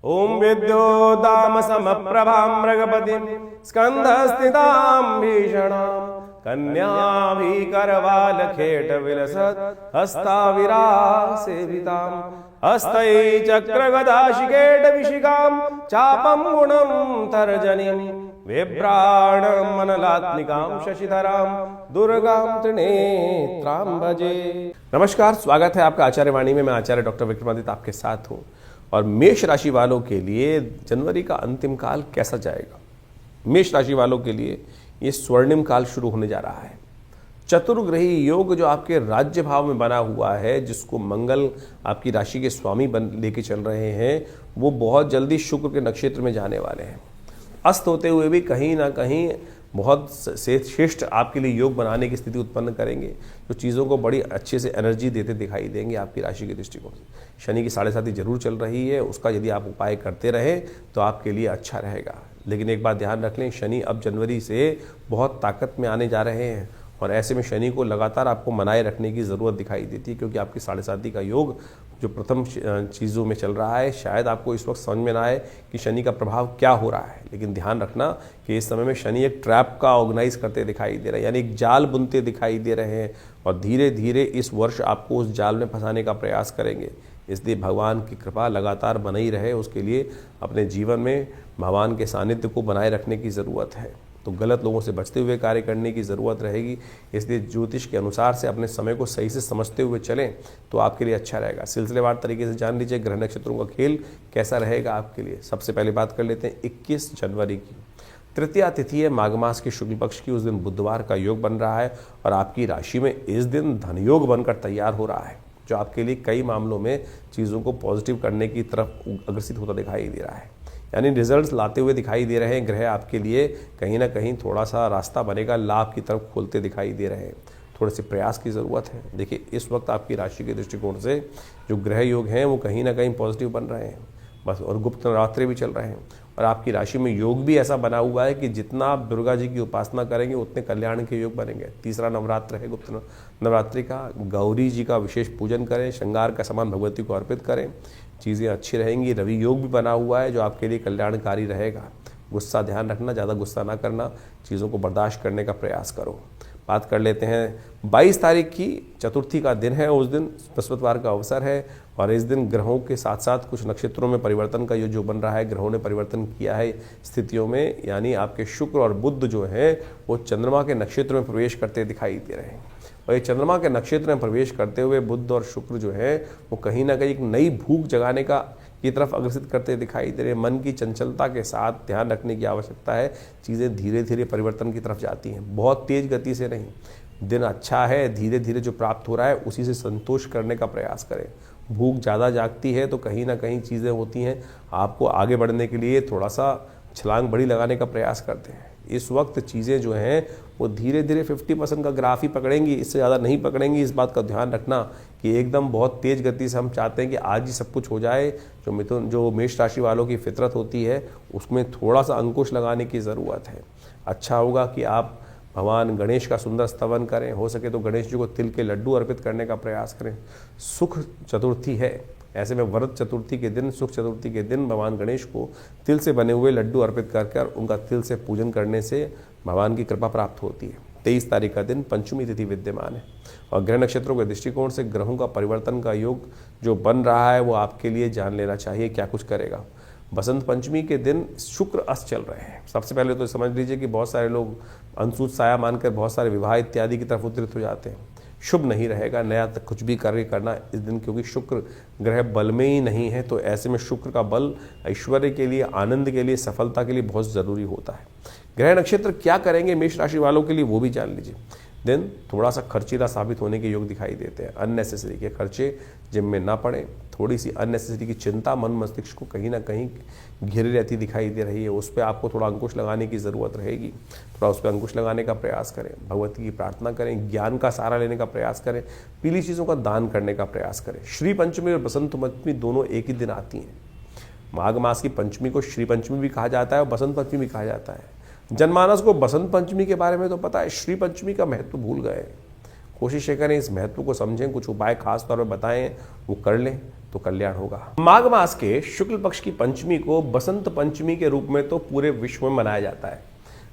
ओम विद्योदाम समप्रभां मृगपतिं स्कंधस्थितां भीषणां कन्याभिकरवालखेट विलसत् हस्ताविरासेवितां हस्तै चक्रगदाशिकेट विशिखां चापं गुणं तर्जनीं विभ्राणमनलात्मिकां शशिधरां दुर्गां त्रिनेत्रां भजे। नमस्कार, स्वागत है आपका आचार्य वाणी में। मैं आचार्य डॉक्टर विक्रमादित्य आपके साथ हूँ। और मेष राशि वालों के लिए जनवरी का अंतिम काल कैसा जाएगा? मेष राशि वालों के लिए ये स्वर्णिम काल शुरू होने जा रहा है। चतुर्ग्रही योग जो आपके राज्य भाव में बना हुआ है, जिसको मंगल आपकी राशि के स्वामी लेके चल रहे हैं, वो बहुत जल्दी शुक्र के नक्षत्र में जाने वाले हैं। अस्त होते हुए भी कहीं ना कहीं बहुत श्रेष्ठ आपके लिए योग बनाने की स्थिति उत्पन्न करेंगे, जो चीज़ों को बड़ी अच्छे से एनर्जी देते दिखाई देंगे आपकी राशि के दृष्टिकोण से। शनि की 7.5 जरूर चल रही है, उसका यदि आप उपाय करते रहें तो आपके लिए अच्छा रहेगा। लेकिन एक बात ध्यान रख लें, शनि अब जनवरी से बहुत ताकत में आने जा रहे हैं और ऐसे में शनि को लगातार आपको मनाए रखने की ज़रूरत दिखाई देती है, क्योंकि आपकी 7.5 का योग जो प्रथम चीज़ों में चल रहा है, शायद आपको इस वक्त समझ में ना आए कि शनि का प्रभाव क्या हो रहा है। लेकिन ध्यान रखना कि इस समय में शनि एक ट्रैप का ऑर्गेनाइज करते दिखाई दे रहे हैं, यानी एक जाल बुनते दिखाई दे रहे हैं और धीरे धीरे इस वर्ष आपको उस जाल में फंसाने का प्रयास करेंगे। इसलिए भगवान की कृपा लगातार बनी रहे, उसके लिए अपने जीवन में भगवान के सानिध्य को बनाए रखने की ज़रूरत है। तो गलत लोगों से बचते हुए कार्य करने की ज़रूरत रहेगी। इसलिए ज्योतिष के अनुसार से अपने समय को सही से समझते हुए चलें तो आपके लिए अच्छा रहेगा। सिलसिलेवार तरीके से जान लीजिए ग्रह नक्षत्रों का खेल कैसा रहेगा आपके लिए। सबसे पहले बात कर लेते हैं 21 जनवरी की। तृतीया तिथि है माघ मास के शुक्ल पक्ष की। उस दिन बुधवार का योग बन रहा है और आपकी राशि में इस दिन धनयोग बनकर तैयार हो रहा है, जो आपके लिए कई मामलों में चीज़ों को पॉजिटिव करने की तरफ अग्रसित होता दिखाई दे रहा है, यानी रिजल्ट्स लाते हुए दिखाई दे रहे हैं। ग्रह आपके लिए कहीं ना कहीं थोड़ा सा रास्ता बनेगा, लाभ की तरफ खोलते दिखाई दे रहे हैं। थोड़े से प्रयास की ज़रूरत है। देखिए, इस वक्त आपकी राशि के दृष्टिकोण से जो ग्रह योग हैं वो कहीं ना कहीं पॉजिटिव बन रहे हैं बस, और गुप्त नवरात्रि भी चल रहे हैं। और आपकी राशि में योग भी ऐसा बना हुआ है कि जितना आप दुर्गा जी की उपासना करेंगे उतने कल्याण के योग बनेंगे। तीसरा नवरात्र है गुप्त नवरात्रि का। गौरी जी का विशेष पूजन करें, श्रृंगार का सामान भगवती को अर्पित करें, चीज़ें अच्छी रहेंगी। रवि योग भी बना हुआ है जो आपके लिए कल्याणकारी रहेगा। गुस्सा ध्यान रखना, ज़्यादा गुस्सा ना करना, चीज़ों को बर्दाश्त करने का प्रयास करो। बात कर लेते हैं 22 तारीख की, चतुर्थी का दिन है। उस दिन बृहस्पतिवार का अवसर है और इस दिन ग्रहों के साथ साथ कुछ नक्षत्रों में परिवर्तन का जो बन रहा है, ग्रहों ने परिवर्तन किया है स्थितियों में, यानी आपके शुक्र और बुध जो है वो चंद्रमा के नक्षत्र में प्रवेश करते दिखाई दे रहे हैं। और ये चंद्रमा के नक्षत्र में प्रवेश करते हुए बुध और शुक्र जो है वो कहीं ना कहीं एक नई भूख जगाने की तरफ अग्रसित करते दिखाई दे रहे हैं। मन की चंचलता के साथ ध्यान रखने की आवश्यकता है। चीज़ें धीरे धीरे परिवर्तन की तरफ जाती हैं, बहुत तेज गति से नहीं। दिन अच्छा है, धीरे धीरे जो प्राप्त हो रहा है उसी से संतोष करने का प्रयास करें। भूख ज़्यादा जागती है तो कहीं ना कहीं चीज़ें होती हैं, आपको आगे बढ़ने के लिए थोड़ा सा छलांग बड़ी लगाने का प्रयास करते हैं। इस वक्त चीज़ें जो हैं वो धीरे धीरे 50% का ग्राफ ही पकड़ेंगी, इससे ज़्यादा नहीं पकड़ेंगी। इस बात का ध्यान रखना कि एकदम बहुत तेज़ गति से हम चाहते हैं कि आज ही सब कुछ हो जाए। जो मेष राशि वालों की फितरत होती है उसमें थोड़ा सा अंकुश लगाने की ज़रूरत है। अच्छा होगा कि आप भगवान गणेश का सुंदर स्तवन करें, हो सके तो गणेश जी को तिल के लड्डू अर्पित करने का प्रयास करें। सुख चतुर्थी है, ऐसे में व्रत चतुर्थी के दिन, सुख चतुर्थी के दिन भगवान गणेश को तिल से बने हुए लड्डू अर्पित कर उनका तिल से पूजन करने से भगवान की कृपा प्राप्त होती है। 23 तारीख का दिन पंचमी तिथि विद्यमान है और ग्रह नक्षत्रों के दृष्टिकोण से ग्रहों का परिवर्तन का योग जो बन रहा है वो आपके लिए जान लेना चाहिए क्या कुछ करेगा। बसंत पंचमी के दिन शुक्र अस्त चल रहे हैं। सबसे पहले तो समझ लीजिए कि बहुत सारे लोग अनसूत साया मानकर बहुत सारे विवाह इत्यादि की तरफ उद्धृत हो जाते हैं। शुभ नहीं रहेगा नया कुछ भी कार्य करना इस दिन, क्योंकि शुक्र ग्रह बल में ही नहीं है। तो ऐसे में शुक्र का बल ऐश्वर्य के लिए, आनंद के लिए, सफलता के लिए बहुत ज़रूरी होता है। ग्रह नक्षत्र क्या करेंगे मेष राशि वालों के लिए वो भी जान लीजिए। दिन थोड़ा सा खर्चीला साबित होने के योग दिखाई देते हैं। अननेसेसरी के खर्चे जिम में ना पड़े, थोड़ी सी अननेसेसरी की चिंता मन मस्तिष्क को कहीं ना कहीं घिरी रहती दिखाई दे रही है। उस पर आपको थोड़ा अंकुश लगाने की ज़रूरत रहेगी। थोड़ा उस पर अंकुश लगाने का प्रयास करें, भगवती की प्रार्थना करें, ज्ञान का सहारा लेने का प्रयास करें, पीली चीज़ों का दान करने का प्रयास करें। श्री पंचमी और बसंत पंचमी दोनों एक ही दिन आती हैं। माघ मास की पंचमी को श्री पंचमी भी कहा जाता है और बसंत पंचमी भी कहा जाता है। जनमानस को बसंत पंचमी के बारे में तो पता है, श्री पंचमी का महत्व भूल गए। कोशिश करें इस महत्व को समझें, कुछ उपाय खास तौर पर बताएं, वो कर लें तो कल्याण होगा। माघ मास के शुक्ल पक्ष की पंचमी को बसंत पंचमी के रूप में तो पूरे विश्व में मनाया जाता है,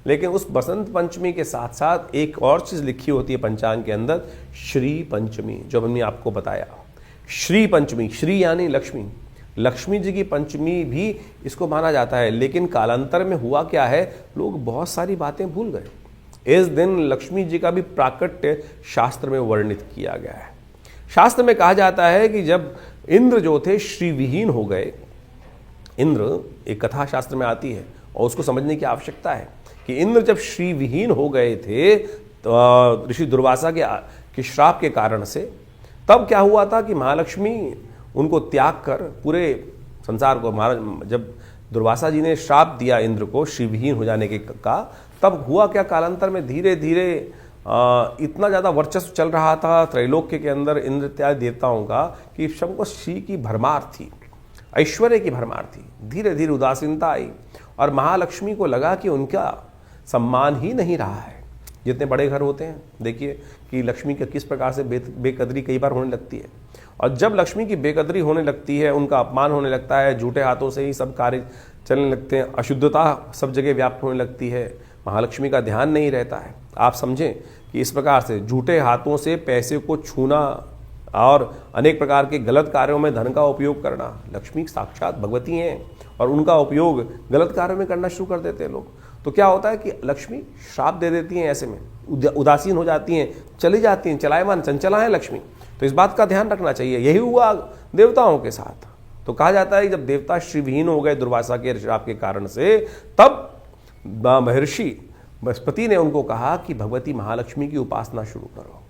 लेकिन उस बसंत पंचमी के साथ साथ एक और चीज लिखी होती है पंचांग के अंदर, श्री पंचमी, जो हमने आपको बताया। श्री पंचमी, श्री यानी लक्ष्मी, लक्ष्मी जी की पंचमी भी इसको माना जाता है। लेकिन कालांतर में हुआ क्या है, लोग बहुत सारी बातें भूल गए। इस दिन लक्ष्मी जी का भी प्राकट्य शास्त्र में वर्णित किया गया है। शास्त्र में कहा जाता है कि जब इंद्र जो थे श्री विहीन हो गए, इंद्र एक कथा शास्त्र में आती है और उसको समझने की आवश्यकता है कि इंद्र जब श्री विहीन हो गए थे तो ऋषि दुर्वासा के श्राप के कारण से, तब क्या हुआ था कि महालक्ष्मी उनको त्याग कर पूरे संसार को, जब दुर्वासा जी ने श्राप दिया इंद्र को श्री विहीन हो जाने का, तब हुआ क्या, कालांतर में धीरे धीरे इतना ज़्यादा वर्चस्व चल रहा था त्रैलोक्य के अंदर इंद्र इत्यादि देवताओं का कि सबको श्री की भरमार थी, ऐश्वर्य की भरमार थी। धीरे धीरे उदासीनता आई और महालक्ष्मी को लगा कि उनका सम्मान ही नहीं रहा है। जितने बड़े घर होते हैं, देखिए कि लक्ष्मी का किस प्रकार से बेकदरी कई बार होने लगती है, और जब लक्ष्मी की बेकदरी होने लगती है, उनका अपमान होने लगता है, झूठे हाथों से ही सब कार्य चलने लगते हैं, अशुद्धता सब जगह व्याप्त होने लगती है, महालक्ष्मी का ध्यान नहीं रहता है। आप समझें कि इस प्रकार से झूठे हाथों से पैसे को छूना और अनेक प्रकार के गलत कार्यों में धन का उपयोग करना, लक्ष्मी साक्षात भगवती हैं और उनका उपयोग गलत कार्यों में करना शुरू कर देते हैं लोग। तो क्या होता है कि लक्ष्मी श्राप दे देती हैं, ऐसे में उदासीन हो जाती हैं, चली जाती हैं, चलायमान चंचला है लक्ष्मी। तो इस बात का ध्यान रखना चाहिए। यही हुआ देवताओं के साथ। तो कहा जाता है कि जब देवता श्रीविहीन हो गए दुर्वासा के श्राप के कारण से, तब महर्षि बृहस्पति ने उनको कहा कि भगवती महालक्ष्मी की उपासना शुरू करो।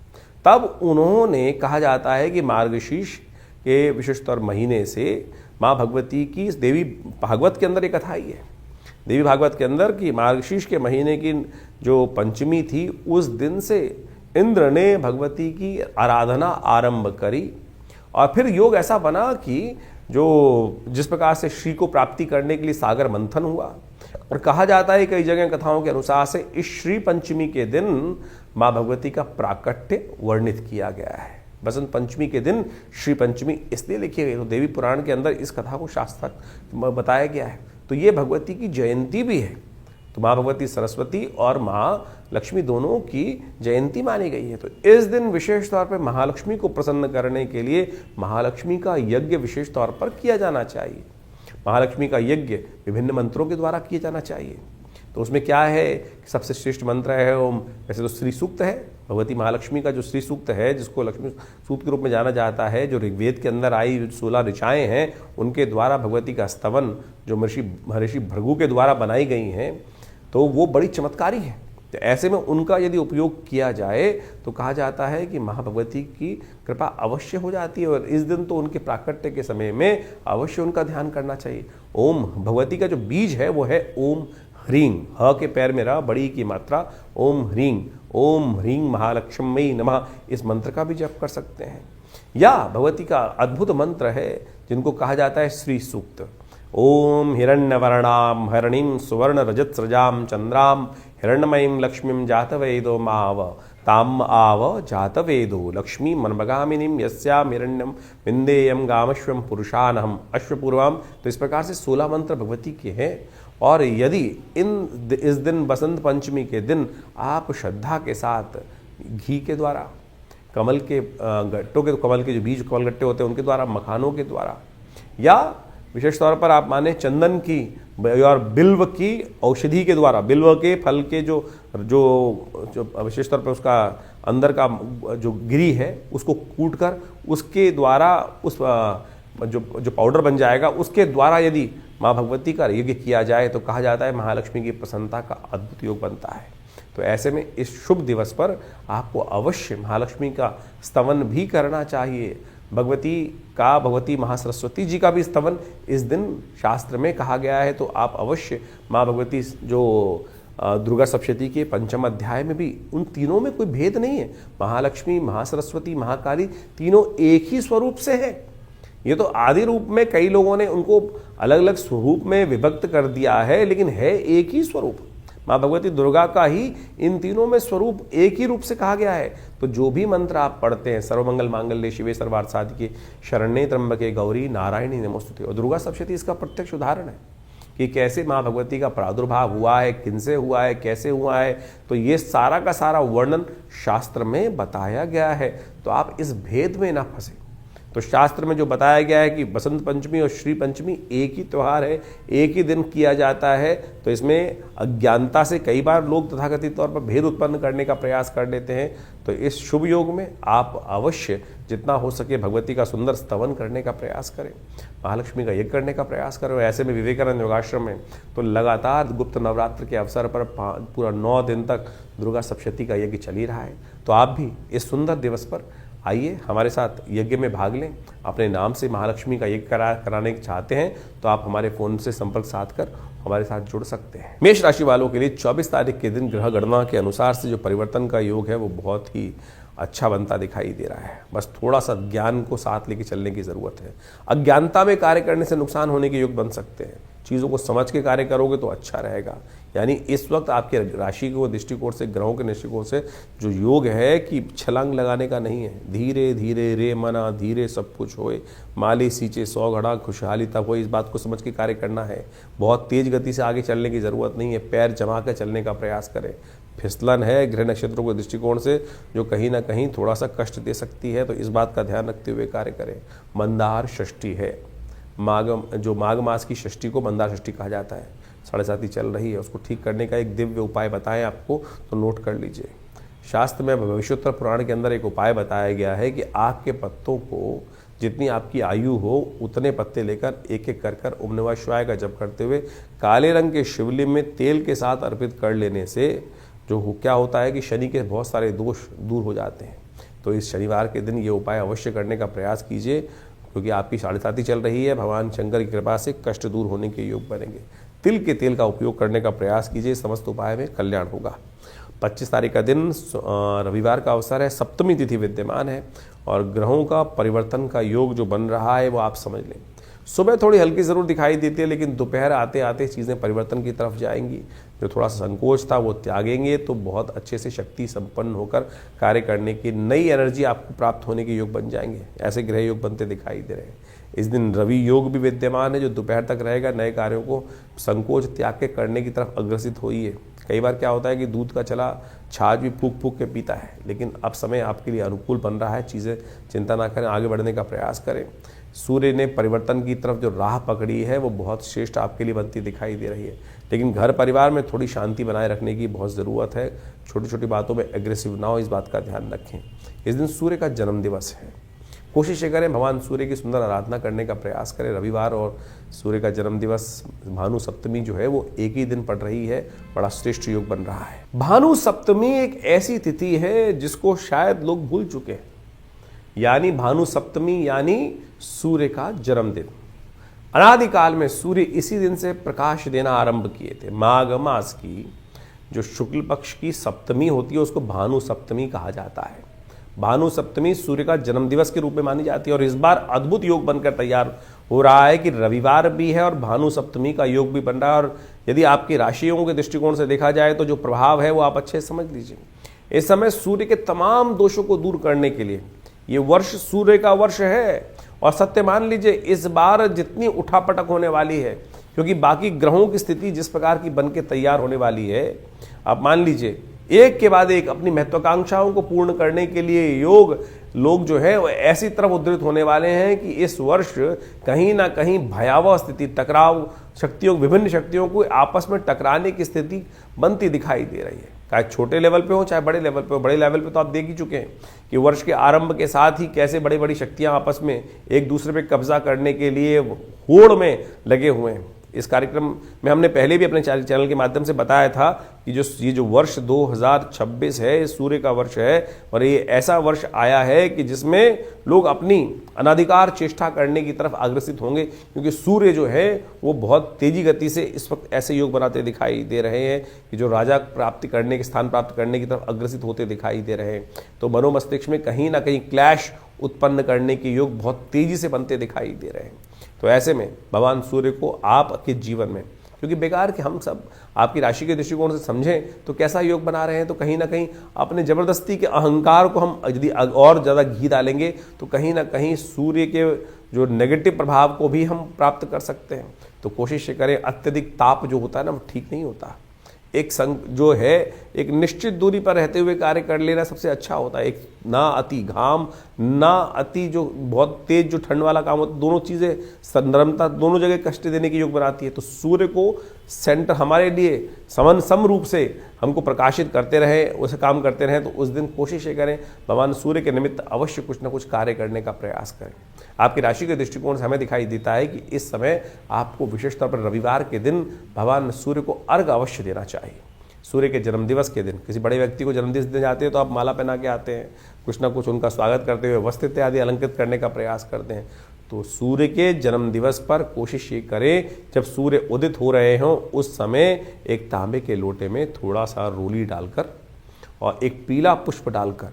तब उन्होंने, कहा जाता है कि मार्गशीर्ष के विशेषतर महीने से माँ भगवती की, देवी भागवत के अंदर एक कथा ही है, देवी भागवत के अंदर कि मार्गशीर्ष के महीने की जो पंचमी थी, उस दिन से इंद्र ने भगवती की आराधना आरंभ करी और फिर योग ऐसा बना कि जो जिस प्रकार से श्री को प्राप्ति करने के लिए सागर मंथन हुआ। और कहा जाता है कई जगह कथाओं के अनुसार से इस श्री पंचमी के दिन माँ भगवती का प्राकट्य वर्णित किया गया है। बसंत पंचमी के दिन श्री पंचमी इसलिए लिखी गई, तो देवी पुराण के अंदर इस कथा को शास्त्र बताया गया है। तो ये भगवती की जयंती भी है। तो माँ भगवती सरस्वती और माँ लक्ष्मी दोनों की जयंती मानी गई है। तो इस दिन विशेष तौर पर महालक्ष्मी को प्रसन्न करने के लिए महालक्ष्मी का यज्ञ विशेष तौर पर किया जाना चाहिए। महालक्ष्मी का यज्ञ विभिन्न मंत्रों के द्वारा किया जाना चाहिए। तो उसमें क्या है, सबसे श्रेष्ठ मंत्र है ओम। वैसे तो श्री सूक्त है, भगवती महालक्ष्मी का जो श्री सूक्त है, जिसको लक्ष्मी सूक्त के रूप में जाना जाता है, जो ऋग्वेद के अंदर आई 16 ऋचाएँ हैं, उनके द्वारा भगवती का स्तवन जो महर्षि भृगु के द्वारा बनाई गई हैं, तो वो बड़ी चमत्कारी है। तो ऐसे में उनका यदि उपयोग किया जाए तो कहा जाता है कि महाभगवती की कृपा अवश्य हो जाती है। और इस दिन तो उनके प्राकट्य के समय में अवश्य उनका ध्यान करना चाहिए। ओम भगवती का जो बीज है वो है ओम ह्रीं, ह के पैर में र, बड़ी की मात्रा, ओम ह्रीं महालक्ष्मी नमः, इस मंत्र का भी जप कर सकते हैं। या भगवती का अद्भुत मंत्र है जिनको कहा जाता है श्री सूक्त। ओम हिरण्यवर्णाम हरणीं सुवर्ण रजत्सृजां चंद्रां हिरण्मयीं लक्ष्मीं जातवेदो माव ताम आव जातवेदो लक्ष्मी मनमगामिनीं यस्यां हिरण्यं विन्देयं गामश्वं पुरुषानहं अश्वपूर्वम। तो इस प्रकार से 16 मंत्र भगवती के हैं। और यदि इस दिन बसंत पंचमी के दिन आप श्रद्धा के साथ घी के द्वारा, कमल के गट्टों के, कमल के जो बीज कमल गट्टे होते हैं उनके द्वारा, मखानों के द्वारा, या विशेष तौर पर आप माने चंदन की और बिल्व की औषधि के द्वारा, बिल्व के फल के जो विशेष तौर पर उसका अंदर का जो गिरी है उसको कूट कर उसके द्वारा उस जो पाउडर बन जाएगा, उसके द्वारा यदि माँ भगवती का यज्ञ किया जाए तो कहा जाता है महालक्ष्मी की प्रसन्नता का अद्भुत योग बनता है। तो ऐसे में इस शुभ दिवस पर आपको अवश्य महालक्ष्मी का स्तवन भी करना चाहिए। भगवती महासरस्वती जी का भी स्तवन इस दिन शास्त्र में कहा गया है। तो आप अवश्य माँ भगवती जो दुर्गा सप्तशती के 5वें अध्याय में भी, उन तीनों में कोई भेद नहीं है। महालक्ष्मी, महासरस्वती, महाकाली तीनों एक ही स्वरूप से है। ये तो आदि रूप में कई लोगों ने उनको अलग अलग स्वरूप में विभक्त कर दिया है, लेकिन है एक ही स्वरूप। माँ भगवती दुर्गा का ही इन तीनों में स्वरूप एक ही रूप से कहा गया है। तो जो भी मंत्र आप पढ़ते हैं, सर्वमंगल मांगल्ये शिवे सर्वार्थ साधिके शरण्ये त्र्यंबके गौरी नारायणी नमोस्तुते, और दुर्गा सप्तशती इसका प्रत्यक्ष उदाहरण है कि कैसे माँ भगवती का प्रादुर्भाव हुआ है, किनसे हुआ है, कैसे हुआ है। तो ये सारा का सारा वर्णन शास्त्र में बताया गया है। तो आप इस भेद में ना फंसे। तो शास्त्र में जो बताया गया है कि बसंत पंचमी और श्री पंचमी एक ही त्यौहार है, एक ही दिन किया जाता है, तो इसमें अज्ञानता से कई बार लोग तथाकथित तौर पर भेद उत्पन्न करने का प्रयास कर लेते हैं। तो इस शुभ योग में आप अवश्य जितना हो सके भगवती का सुंदर स्तवन करने का प्रयास करें, महालक्ष्मी का यज्ञ करने का प्रयास करें। ऐसे में विवेकानंद योगाश्रम में तो लगातार गुप्त नवरात्र के अवसर पर पूरा 9 दिन तक दुर्गा सप्तशती का यज्ञ चल ही रहा है। तो आप भी इस सुंदर दिवस पर आइए हमारे साथ यज्ञ में भाग लें। अपने नाम से महालक्ष्मी का यज्ञ कराने चाहते हैं तो आप हमारे फोन से संपर्क साध कर हमारे साथ जुड़ सकते हैं। मेष राशि वालों के लिए 24 तारीख के दिन ग्रह गणना के अनुसार से जो परिवर्तन का योग है वो बहुत ही अच्छा बनता दिखाई दे रहा है। बस थोड़ा सा ज्ञान को साथ लेके चलने की जरूरत है। अज्ञानता में कार्य करने से नुकसान होने के योग बन सकते हैं। चीज़ों को समझ के कार्य करोगे तो अच्छा रहेगा। यानी इस वक्त आपके राशि के दृष्टिकोण से, ग्रहों के दृष्टिकोण से जो योग है कि छलांग लगाने का नहीं है। धीरे धीरे रे मना धीरे सब कुछ होए, माली सींचे 100 घड़ा खुशहाली तब हो, इस बात को समझ के कार्य करना है। बहुत तेज गति से आगे चलने की जरूरत नहीं है। पैर जमा कर चलने का प्रयास करें। फिसलन है गृह नक्षत्रों के दृष्टिकोण से जो कहीं ना कहीं थोड़ा सा कष्ट दे सकती है, तो इस बात का ध्यान रखते हुए कार्य करें। मंदार षष्ठी है, माघ मास की षष्ठी को मंदार षष्ठी कहा जाता है। 7.5 चल रही है, उसको ठीक करने का एक दिव्य उपाय बताएं आपको, तो नोट कर लीजिए। शास्त्र में भविष्योत्तर पुराण के अंदर एक उपाय बताया गया है कि आग के पत्तों को जितनी आपकी आयु हो उतने पत्ते लेकर एक एक कर ओम नमः शिवाय का जप करते हुए काले रंग के शिवलिंग में तेल के साथ अर्पित कर लेने से क्या होता है कि शनि के बहुत सारे दोष दूर हो जाते हैं। तो इस शनिवार के दिन ये उपाय अवश्य करने का प्रयास कीजिए, क्योंकि आपकी 7.5 चल रही है। भगवान शंकर की कृपा से कष्ट दूर होने के योग बनेंगे। तिल के तेल का उपयोग करने का प्रयास कीजिए, समस्त उपाय में कल्याण होगा। 25 तारीख का दिन रविवार का अवसर है, सप्तमी तिथि विद्यमान है और ग्रहों का परिवर्तन का योग जो बन रहा है वो आप समझ लें। सुबह थोड़ी हल्की ज़रूर दिखाई देती है, लेकिन दोपहर आते आते चीज़ें परिवर्तन की तरफ जाएंगी। जो थोड़ा सा संकोच था वो त्यागेंगे तो बहुत अच्छे से शक्ति संपन्न होकर कार्य करने की नई एनर्जी आपको प्राप्त होने के योग बन जाएंगे। ऐसे ग्रह योग बनते दिखाई दे रहे हैं। इस दिन रवि योग भी विद्यमान है जो दोपहर तक रहेगा। नए कार्यों को संकोच त्याग के करने की तरफ अग्रसित होइए। कई बार क्या होता है कि दूध का चला छाछ भी फूक फूक के पीता है, लेकिन अब समय आपके लिए अनुकूल बन रहा है। चीज़ें चिंता ना करें, आगे बढ़ने का प्रयास करें। सूर्य ने परिवर्तन की तरफ जो राह पकड़ी है वो बहुत श्रेष्ठ आपके लिए बनती दिखाई दे रही है, लेकिन घर परिवार में थोड़ी शांति बनाए रखने की बहुत ज़रूरत है। छोटी छोटी बातों में एग्रेसिव ना हो, इस बात का ध्यान रखें। इस दिन सूर्य का जन्म दिवस है। कोशिश करें भगवान सूर्य की सुंदर आराधना करने का प्रयास करें। रविवार और सूर्य का जन्म दिवस भानु सप्तमी जो है वो एक ही दिन पड़ रही है। बड़ा श्रेष्ठ योग बन रहा है। भानु सप्तमी एक ऐसी तिथि है जिसको शायद लोग भूल चुके हैं। यानी भानु सप्तमी यानी सूर्य का जन्मदिन। अनादिकाल में सूर्य इसी दिन से प्रकाश देना आरंभ किए थे। माघ मास की जो शुक्ल पक्ष की सप्तमी होती है उसको भानु सप्तमी कहा जाता है। भानु सप्तमी सूर्य का जन्म दिवस के रूप में मानी जाती है और इस बार अद्भुत योग बनकर तैयार हो रहा है कि रविवार भी है और भानु सप्तमी का योग भी बन रहा है। और यदि आपकी राशियों के दृष्टिकोण से देखा जाए तो जो प्रभाव है वो आप अच्छे से समझ लीजिए। इस समय सूर्य के तमाम दोषों को दूर करने के लिए ये वर्ष सूर्य का वर्ष है। और सत्य मान लीजिए इस बार जितनी उठापटक होने वाली है, क्योंकि बाकी ग्रहों की स्थिति जिस प्रकार की बनके तैयार होने वाली है, आप मान लीजिए एक के बाद एक अपनी महत्वाकांक्षाओं को पूर्ण करने के लिए लोग जो है वो ऐसी तरफ उद्धृत होने वाले हैं कि इस वर्ष कहीं ना कहीं भयावह स्थिति, टकराव शक्तियों, विभिन्न शक्तियों को आपस में टकराने की स्थिति बनती दिखाई दे रही है। चाहे छोटे लेवल पे हो चाहे बड़े लेवल पे हो। बड़े लेवल पे तो आप देख ही चुके हैं कि वर्ष के आरंभ के साथ ही कैसे बड़ी बड़ी शक्तियां आपस में एक दूसरे पे कब्जा करने के लिए होड़ में लगे हुए हैं। इस कार्यक्रम में हमने पहले भी अपने चैनल के माध्यम से बताया था कि ये जो वर्ष 2026 है, ये सूर्य का वर्ष है और ये ऐसा वर्ष आया है कि जिसमें लोग अपनी अनाधिकार चेष्टा करने की तरफ अग्रसित होंगे, क्योंकि सूर्य जो है वो बहुत तेजी गति से इस वक्त ऐसे योग बनाते दिखाई दे रहे हैं कि जो राजा प्राप्ति करने के स्थान प्राप्त करने की तरफ अग्रसित होते दिखाई दे रहे हैं। तो मनोमस्तिष्क में कहीं ना कहीं क्लैश उत्पन्न करने के योग बहुत तेजी से बनते दिखाई दे रहे हैं। तो ऐसे में भगवान सूर्य को आपके जीवन में क्योंकि बेकार कि हम सब आपकी राशि के दृष्टिकोण से समझें तो कैसा योग बना रहे हैं, तो कहीं ना कहीं अपने जबरदस्ती के अहंकार को हम यदि और ज़्यादा घी डालेंगे तो कहीं ना कहीं सूर्य के जो नेगेटिव प्रभाव को भी हम प्राप्त कर सकते हैं। तो कोशिश करें, अत्यधिक ताप जो होता है ना वो ठीक नहीं होता। एक संग जो है एक निश्चित दूरी पर रहते हुए कार्य कर लेना सबसे अच्छा होता है। एक ना अति घाम ना अति जो बहुत तेज जो ठंड वाला काम होता है, दोनों चीज़ें नरमता दोनों जगह कष्ट देने की योग बनाती है। तो सूर्य को सेंटर हमारे लिए सम रूप से हमको प्रकाशित करते रहे, उसे काम करते रहें। तो उस दिन कोशिश ये करें भगवान सूर्य के निमित्त अवश्य कुछ ना कुछ कार्य करने का प्रयास करें। आपकी राशि के दृष्टिकोण से हमें दिखाई देता है कि इस समय आपको विशेष तौर पर रविवार के दिन भगवान सूर्य को अर्घ अवश्य देना चाहिए। सूर्य के जन्मदिवस के दिन किसी बड़े व्यक्ति को जन्मदिवस देने जाते हैं तो आप माला पहना के आते हैं, कुछ ना कुछ उनका स्वागत करते हुए वस्त्र इत्यादि अलंकृत करने का प्रयास करते हैं। तो सूर्य के जन्म दिवस पर कोशिश ये करें जब सूर्य उदित हो रहे हों उस समय एक तांबे के लोटे में थोड़ा सा रोली डालकर और एक पीला पुष्प डालकर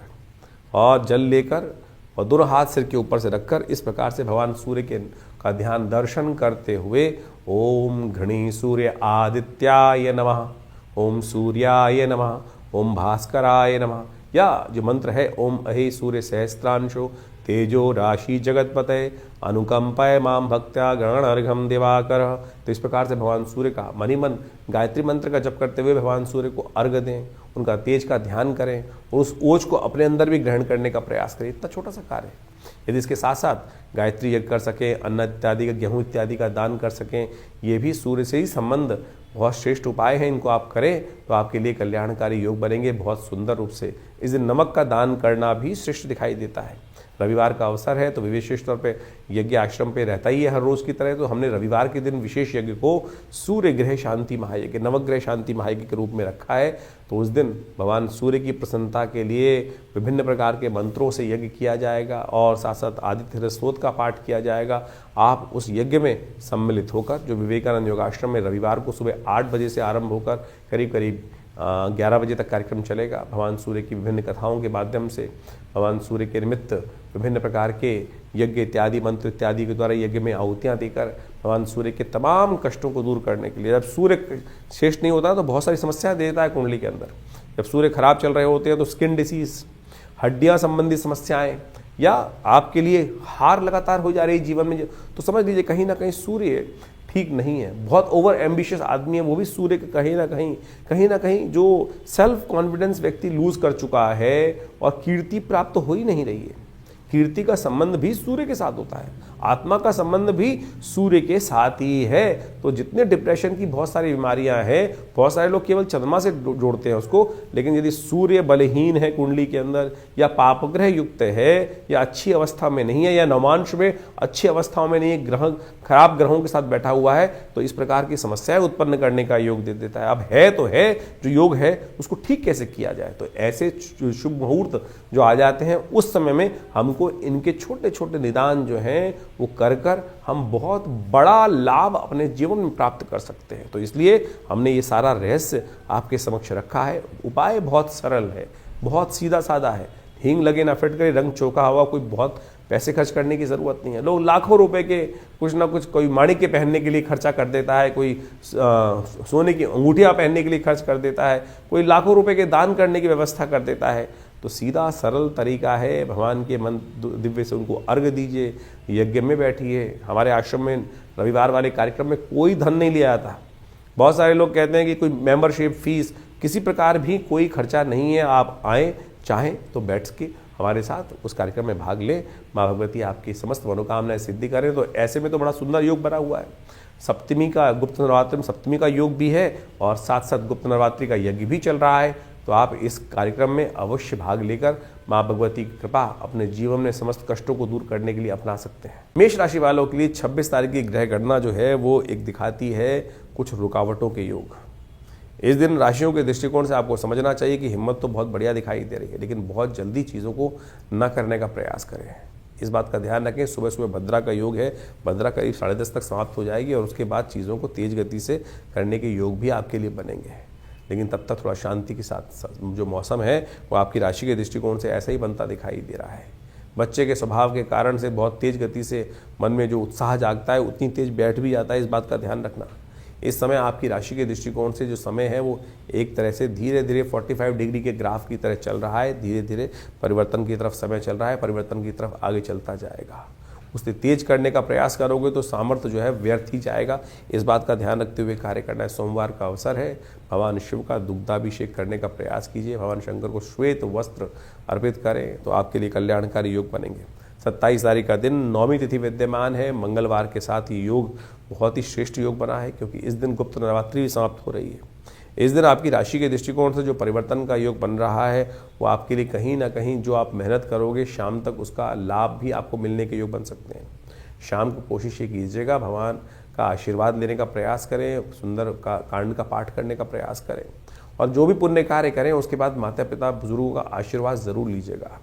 और जल लेकर और दोनों हाथ सिर के ऊपर से रखकर इस प्रकार से भगवान सूर्य के का ध्यान दर्शन करते हुए ओम घृणी सूर्य आदित्याय नमः, ओम सूर्याय नमः, ओम भास्कराय नमः, या जो मंत्र है ओम अहि सूर्य सहस्त्रांशो तेजो राशि जगतपते अनुकंपय माम भक्त्या गणर्घम दिवाकर। तो इस प्रकार से भगवान सूर्य का मनी मन गायत्री मंत्र का जप करते हुए भगवान सूर्य को अर्घ दें, उनका तेज का ध्यान करें और उस ओज को अपने अंदर भी ग्रहण करने का प्रयास करें। इतना छोटा सा कार्य यदि इसके साथ साथ गायत्री यज्ञ कर सकें, अन्न इत्यादि का गेहूँ इत्यादि का दान कर सकें, ये भी सूर्य से ही संबंध बहुत श्रेष्ठ उपाय हैं। इनको आप करें तो आपके लिए कल्याणकारी योग बनेंगे बहुत सुंदर रूप से। इस दिन नमक का दान करना भी श्रेष्ठ दिखाई देता है। रविवार का अवसर है तो विशेष तौर पे यज्ञ आश्रम पे रहता ही है हर रोज़ की तरह। तो हमने रविवार के दिन विशेष यज्ञ को सूर्य ग्रह शांति महायज्ञ, नवग्रह शांति महायज्ञ के रूप में रखा है। तो उस दिन भगवान सूर्य की प्रसन्नता के लिए विभिन्न प्रकार के मंत्रों से यज्ञ किया जाएगा और साथ साथ आदित्य स्तोत्र का पाठ किया जाएगा। आप उस यज्ञ में सम्मिलित होकर, जो विवेकानंद योगाश्रम में रविवार को सुबह 8 बजे से आरंभ होकर करीब करीब 11 बजे तक कार्यक्रम चलेगा। भगवान सूर्य की विभिन्न कथाओं के माध्यम से भगवान सूर्य के निमित्त विभिन्न प्रकार के यज्ञ इत्यादि मंत्र इत्यादि के द्वारा यज्ञ में आहुतियाँ देकर भगवान सूर्य के तमाम कष्टों को दूर करने के लिए, जब सूर्य शेष नहीं होता तो बहुत सारी समस्याएं देता है कुंडली के अंदर। जब सूर्य खराब चल रहे होते हैं तो स्किन डिसीज, हड्डियाँ संबंधी समस्याएं, या आपके लिए हार लगातार हो जा रही जीवन में, तो समझ लीजिए कहीं ना कहीं सूर्य ठीक नहीं है। बहुत ओवर एम्बिशियस आदमी है वो भी सूर्य के कहीं ना कहीं जो सेल्फ कॉन्फिडेंस व्यक्ति लूज कर चुका है और कीर्ति प्राप्त हो ही नहीं रही है। कीर्ति का संबंध भी सूर्य के साथ होता है, आत्मा का संबंध भी सूर्य के साथ ही है। तो जितने डिप्रेशन की बहुत सारी बीमारियां हैं, बहुत सारे लोग केवल चंद्रमा से जोड़ते हैं उसको, लेकिन यदि सूर्य बलहीन है कुंडली के अंदर, या पापग्रह युक्त है, या अच्छी अवस्था में नहीं है, या नवांश में अच्छी अवस्थाओं में नहीं है, ग्रह खराब ग्रहों के साथ बैठा हुआ है, तो इस प्रकार की समस्याएं उत्पन्न करने का योग दे देता है। अब है तो है, जो योग है उसको ठीक कैसे किया जाए। तो ऐसे शुभ मुहूर्त जो आ जाते हैं उस समय में हमको इनके छोटे छोटे निदान जो हैं वो कर हम बहुत बड़ा लाभ अपने जीवन में प्राप्त कर सकते हैं। तो इसलिए हमने ये सारा रहस्य आपके समक्ष रखा है। उपाय बहुत सरल है, बहुत सीधा साधा है। हींग लगे ना फिट करे, रंग चौका हुआ, कोई बहुत पैसे खर्च करने की ज़रूरत नहीं है। लोग लाखों रुपए के कुछ ना कुछ, कोई माणिक के पहनने के लिए खर्चा कर देता है, कोई सोने की अंगूठियाँ पहनने के लिए खर्च कर देता है, कोई लाखों रुपए के दान करने की व्यवस्था कर देता है। तो सीधा सरल तरीका है, भगवान के मन दिव्य से उनको अर्घ दीजिए, यज्ञ में बैठिए। हमारे आश्रम में रविवार वाले कार्यक्रम में कोई धन नहीं लिया था। बहुत सारे लोग कहते हैं कि कोई मेंबरशिप फीस, किसी प्रकार भी कोई खर्चा नहीं है। आप आएँ, चाहें तो बैठ के हमारे साथ उस कार्यक्रम में भाग लें। माँ भगवती आपकी समस्त मनोकामनाएं सिद्धि करें। तो ऐसे में तो बड़ा सुंदर योग बना हुआ है। सप्तमी का, गुप्त नवरात्रि में सप्तमी का योग भी है और साथ साथ गुप्त नवरात्रि का यज्ञ भी चल रहा है। तो आप इस कार्यक्रम में अवश्य भाग लेकर माँ भगवती की कृपा अपने जीवन में समस्त कष्टों को दूर करने के लिए अपना सकते हैं। मेष राशि वालों के लिए 26 तारीख की ग्रह गणना जो है वो एक दिखाती है कुछ रुकावटों के योग। इस दिन राशियों के दृष्टिकोण से आपको समझना चाहिए कि हिम्मत तो बहुत बढ़िया दिखाई दे रही है, लेकिन बहुत जल्दी चीज़ों को न करने का प्रयास करें। इस बात का ध्यान रखें। सुबह सुबह भद्रा का योग है, भद्रा करीब 10:30 तक समाप्त हो जाएगी और उसके बाद चीज़ों को तेज गति से करने के योग भी आपके लिए बनेंगे। लेकिन तब तक थोड़ा शांति के साथ जो मौसम है वो आपकी राशि के दृष्टिकोण से ऐसा ही बनता दिखाई दे रहा है। बच्चे के स्वभाव के कारण से बहुत तेज गति से मन में जो उत्साह जागता है उतनी तेज बैठ भी जाता है, इस बात का ध्यान रखना। इस समय आपकी राशि के दृष्टिकोण से जो समय है वो एक तरह से धीरे धीरे 45 डिग्री के ग्राफ की तरह चल रहा है। धीरे धीरे परिवर्तन की तरफ समय चल रहा है, परिवर्तन की तरफ आगे चलता जाएगा। उसे तेज करने का प्रयास करोगे तो सामर्थ्य जो है व्यर्थ ही जाएगा। इस बात का ध्यान रखते हुए कार्य करना है। सोमवार का अवसर है, भगवान शिव का दुग्धाभिषेक करने का प्रयास कीजिए। भगवान शंकर को श्वेत वस्त्र अर्पित करें तो आपके लिए कल्याणकारी योग बनेंगे। 27 तारीख का दिन नौमी तिथि विद्यमान है। मंगलवार के साथ ये योग बहुत ही श्रेष्ठ योग बना है, क्योंकि इस दिन गुप्त नवरात्रि भी समाप्त हो रही है। इस दिन आपकी राशि के दृष्टिकोण से जो परिवर्तन का योग बन रहा है वो आपके लिए कहीं ना कहीं जो आप मेहनत करोगे शाम तक उसका लाभ भी आपको मिलने के योग बन सकते हैं। शाम को कोशिश ये कीजिएगा भगवान का आशीर्वाद लेने का प्रयास करें, सुंदर का कांड का पाठ करने का प्रयास करें, और जो भी पुण्य कार्य करें उसके बाद माता पिता बुजुर्गों का आशीर्वाद ज़रूर लीजिएगा,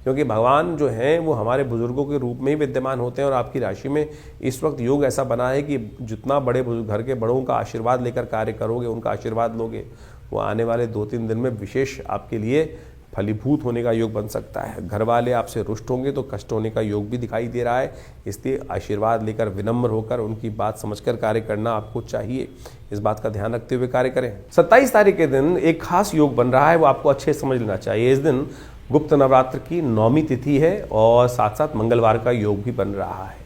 क्योंकि भगवान जो हैं वो हमारे बुजुर्गों के रूप में ही विद्यमान होते हैं। और आपकी राशि में इस वक्त योग ऐसा बना है कि जितना बड़े घर के बड़ों का आशीर्वाद लेकर कार्य करोगे, उनका आशीर्वाद लोगे, वो आने वाले 2-3 दिन में विशेष आपके लिए फलीभूत होने का योग बन सकता है। घर वाले आपसे रुष्ट होंगे तो कष्ट होने का योग भी दिखाई दे रहा है। इसलिए आशीर्वाद लेकर विनम्र होकर उनकी बात समझकर कार्य करना आपको चाहिए। इस बात का ध्यान रखते हुए कार्य करें। 27 तारीख के दिन एक खास योग बन रहा है, वो आपको अच्छे समझ लेना चाहिए। इस दिन गुप्त नवरात्र की 9वीं तिथि है और साथ साथ मंगलवार का योग भी बन रहा है।